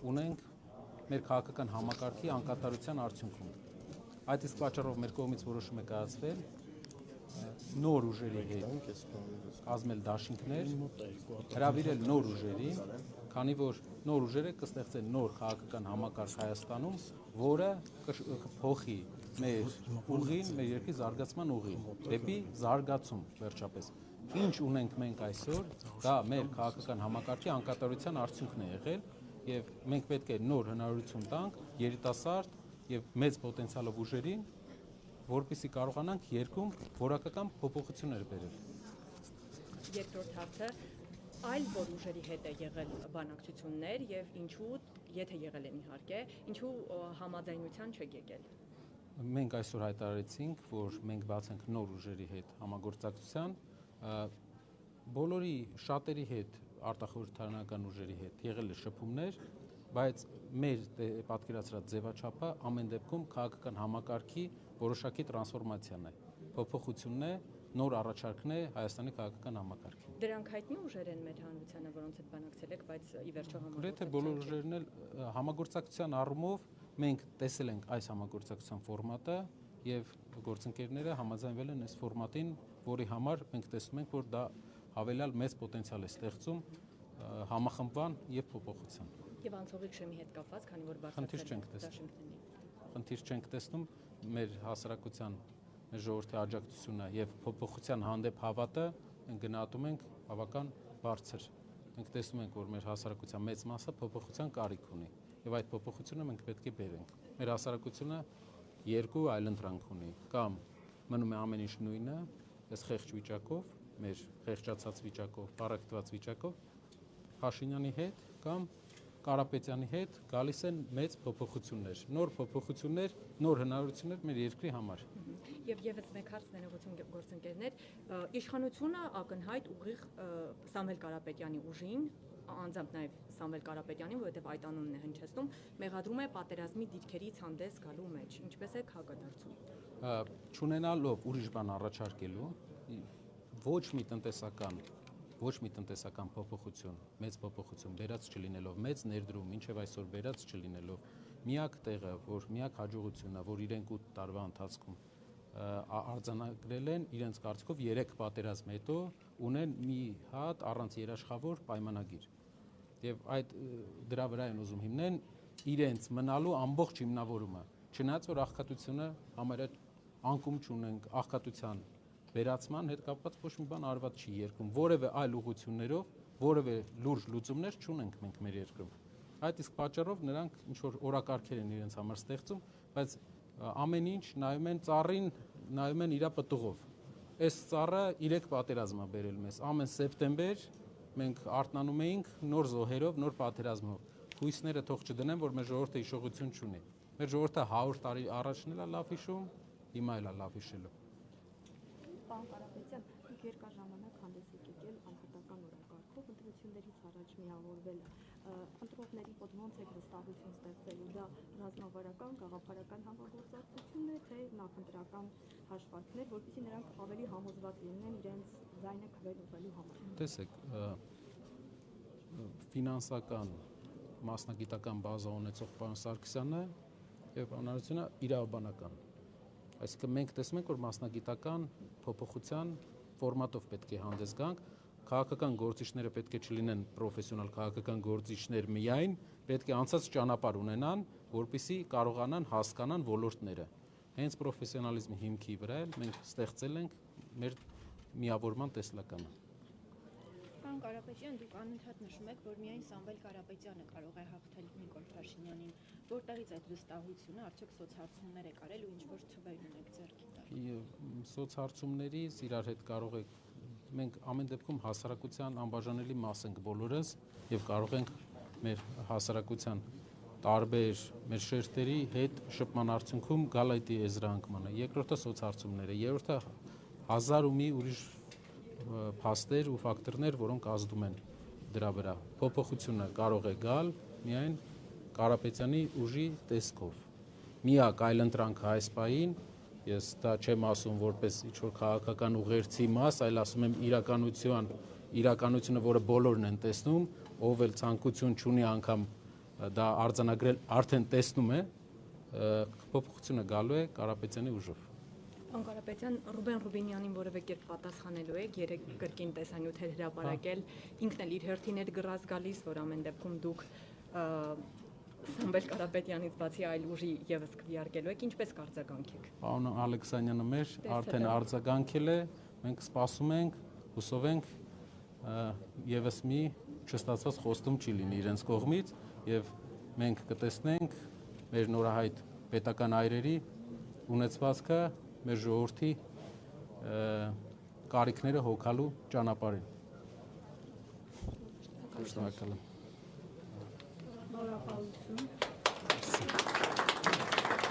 ունենք մեր քաղաքական համակարգի անկատարության արդյունքում։ Այդ իսկ պատճառով մեր կողմից որոշում է կայացվել նոր ուժերի հետ կազմել դաշինքներ, հրավիրել նոր ուժերին, քանի որ նոր ուժերը կստեղծեն նոր քաղաքական համակարգ Հայաստանում, որը կփոխի մեր ուղին, մեր երկրի զարգացման ուղին, դեպի զարգացում վերջապես։ Ինչ ունենք մենք այսօր, դա մեր քաղաքական համակարգի անկատարության արդյունքն է եղել, եւ մենք պետք է նոր հնարավորություն տանք երիտասարդ եւ մեծ պոտենցիալով ուժերին, որպեսզի կարողանանք երկրում որակական փոփոխություններ բերել։ Երկրորդ հարցը, այլ որ ուժերի հետ է եղել բանակցություններ եւ ինչու, եթե եղել են իհարկե, ինչու համաձայնության չեք եկել։ Մենք այսօր հայտարարեցինք, որ մենք բաց ենք նոր ուժերի հետ համագործակցության, բոլորի շատերի հետ, արտախորհրդարանական ուժերի հետ եղել է շփումներ, բայց մեր պատկերացրած ձևաչափը ամեն դեպքում քաղաքական համակարգի որոշակի տրանսֆորմացիան է, փոփոխությունն է, նոր առաջարկն է Հայաստանի քաղաքական համակարգին։ Դրանք հայտնի ուժեր են մեր հանրությանը, որոնց հետ բանակցել եք, բայց ի վերջո Գրեթե բոլոր ուժերն էլ համագործակցության առումով մենք տեսել ենք այս համագործակցության ֆորմատը եւ գործընկերները համաձայնվել են այս ֆորմատին, որի համար մենք տեսնում ենք, որ դա հավելյալ մեծ պոտենցիալ է ստեղծում համախմբման եւ փոփոխության։ Եվ անցողիկ շեմի հետ կապված, քանի որ խնդիր չենք տեսնում մեր հասարակության, մեր ժողովրդի աջակցությունը եւ փոփոխության հանդեպ հավատը մենք գնահատում ենք բավական բարձր։ Մենք տեսնում ենք, որ մեր հասարակության մեծ մասը փոփոխության կարիք ունի եւ այդ փոփոխությունը մենք պետք է բերենք։ Մեր հասարակությունը երկու այլընտրանք ունի, կամ մնում է ամեն ինչ նույնը, այս խեղճ վիճակով, մեր խեղճացած վիճակով, բարակտված վիճակով, Փաշինյանի հետ կամ Կարապետյանի հետ գալիս են մեծ փոփոխություններ, նոր փոփոխություններ, նոր հնարավորություններ մեր երկրի համար։ Եվ եւս մեկ հարց ներողություն գործընկերներ, իշխանությունը ակնհայտ ուղիղ Սամվել Կարապետյանի ուժին, անձամբ նաեւ Սամվել Կարապետյանին, որովհետեւ այդ անունն է հնչեցնում, մեղադրում է պատերազմի դիրքերից հանդես գալու մեջ։ Ինչպես է հակադարձում։ Չունենալով ուրիշ բան առաջարկելու, ոչ մի տնտեսական փոփոխություն, մեծ փոփոխություն բերած չլինելով, մեծ ներդրում, ինչև այսօր բերած չլինելով, միակ տեղը, միակ հաջողությունը, որ իրենք 8 տարվա ընթացքում արձանագրել են, իրենց կարծիքով 3 պատերազմ հետո ունեն մի հատ առանց երաշխավոր պայմանագիր։ Եվ դրա վրա են ուզում հիմնեն իրենց մնալու ամբողջ հիմնավորումը, չնայած որ աղքատությունը համարյա անկում չունենք, աղքատության վերացման հետ կապված ոչ մի բան արված չի երկրում, որևէ այլ ուղղություններով, որևէ լուրջ լուծումներ չունենք մենք մեր երկրում։ Այդ իսկ պատճառով նրանք ինչ որ օրակարգեր են իրենց համար ստեղծում, բայց ամեն ինչ նայում են ծառին, նայում են իր պտուղով։ Այս ծառը 3 պատերազմ է բերել մեզ։ Ամեն սեպտեմբեր մենք արթնանում էինք նոր զոհերով, նոր պատերազմով։ Հույսները թող չդնեն, որ մեր ժողովուրդը հիշողություն չունի։ Մեր ժողովուրդը 100 տարի առաջն էլ է լավ հիշում, հիմա էլ է լավ հիշելու։ Պարոն Կարապետյան, դուք երկար ժամանակ հանդես եք եկել անհատական օրակարգով ընտրություններից առաջ միավորվել ընտրողների մոտ ոնց եք վստահություն ստեղծելու, դա ռազմավարական, գաղափարական համագործակցություն է, թե նախընտրական հաշվարկներ, որպեսզի նրանք ավելի համոզված լինեն իրենց ձայնը քվել ուղղելու համար։ Տեսեք, ֆինանսական, մասնագիտական բազա ունեցող պարոն Սարգսյանը եւ անհրաժեշտությունը իրավաբանական։ Այսինքն մենք տեսնում ենք, որ մասնագիտական փոփոխության ֆորմատով պետք է հանդես գանք, քաղաքական գործիչները պետք է չլինեն պրոֆեսիոնալ քաղաքական գործիչներ միայն, պետք է անցած ճանապարհ ունենան, որպեսզի կարողանան հասկանան ոլորտները։ Հենց պրոֆեսիոնալիզմի հիմքի վրա մենք ստեղծել ենք մեր միավորման տեսլականը։ Պարոն Կարապետյան, դուք անընդհատ նշում եք, որ միայն Սամվել Կարապետյանը կարող է հաղթել Նիկոլ Փաշինյանին։ Որտեղից այդ վստահությունը, արդյոք սոցհարցումներ եք արել ու ինչ-որ թվեր ունեք ձեռքի տակ։ Սոցհարցումներից իրար հետ կարող եք, մենք ամեն դեպքում հասարակության անբաժանելի մաս ենք բոլորս եւ կարող ենք մեր հասարակության տարբեր մեր շերտերի հետ շփման արդյունքում գալ այդ եզրանկմանը։ Երկրորդը սոցհարցումները, երրորդը հազար ու մի ուրիշ փաստեր ու ֆակտորներ, որոնք ազդում են դրա վրա։ Փոփոխությունը կարող է գալ միայն Կարապետյանի ուժի տեսքով։ Միակ այլընտրանքը այս պահին, ես դա չեմ ասում որպես ինչ-որ քաղաքական ուղերձի մաս, այլ ասում եմ իրականությունը, որը բոլորն են տեսնում, ով էլ ցանկություն չունի անգամ դա արձանագրել արդեն տեսնում է, փոփոխությունը գալու է Կարապետյանի ուժով։ Պարոն Կարապետյան, Ռուբեն Ռուբինյանին որևէ կերպ պատասխանելու եք, երեք կրկին տեսանյութեր հրապարակել, ինքն էլ իր հերթին էր գրած գալիս, որ ամեն դեպքում դուք Սամվել Կարապետյանից բացի այլ ուժի եւս քվեարկելու եք, ինչպես կարձագանքեք։ Պարոն Ալեքսանյանը մեր արդեն արձագանքել է, մենք սպասում ենք, հուսով ենք եւս մի չստացված խոստում չի լինի իրենց կողմից եւ մենք կտեսնենք մեր նորահայտ պետական այրերի ունեցվածքը մեր ժողովրդի կարիքները հոգալու ճանապարհին։ Շնորհակալ եմ։ Շնորհակալություն։